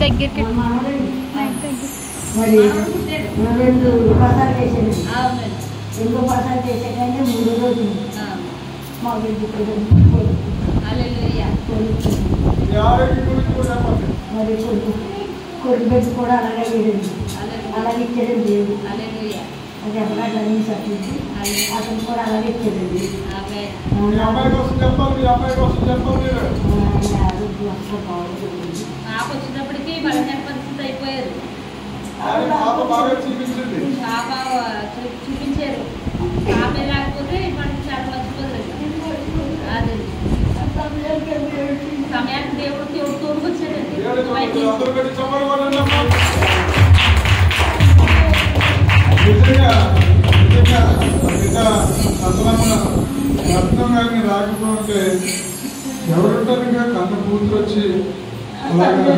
దగ్గరికి మరి 2% చేసేది 2% చేసే కంటే 3 రోజులు మా బిడ్డ మరి కొడుకు బిడ్డ కూడా అలాగే వేయండి అలాగే ఇచ్చేది దేవుడు అది ఎక్కడ డ్రైవింగ్ సర్టిఫికేట్ అతను కూడా అలాగే ఇచ్చేదండి వచ్చినప్పటికీ బలహీన పరిస్థితి అయిపోయారు చూపించారు పాపే లేకపోతే మనకి చాలా మర్చిపోతుంది అదే సమయానికి దేవుడు తోడుకొచ్చాడండి రత్నం కానీ రాకపోతే ఎవరుంటారు ఇంకా కన్న కూతురు వచ్చి అలాగా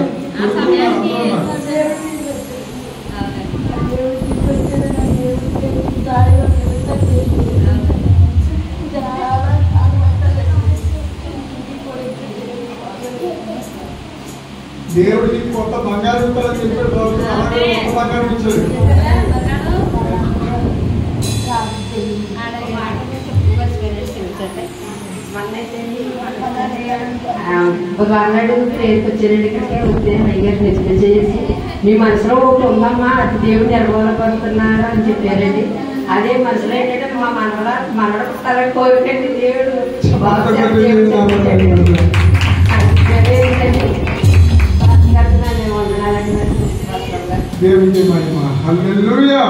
దేవుడికి కొత్త బంగారు ఇవ్వాలని చెప్పాడు బాబు అలాగే కొత్త బంగారం ఇచ్చాడు వాడు ప్రేరుకు వచ్చారండి ఇక్కడికి ఉదయం అయ్యారు నిజం చేసి మీ మనసులో ఒకటి ఉందమ్మా అది దేవుడు నెరవేరపడుతున్నారు అని చెప్పారండి. అదే మనసులో ఏంటంటే మా మనవడ పుట్టాలని కోరికండి దేవుడు దేవుడికి మహిమ హల్లెలూయా.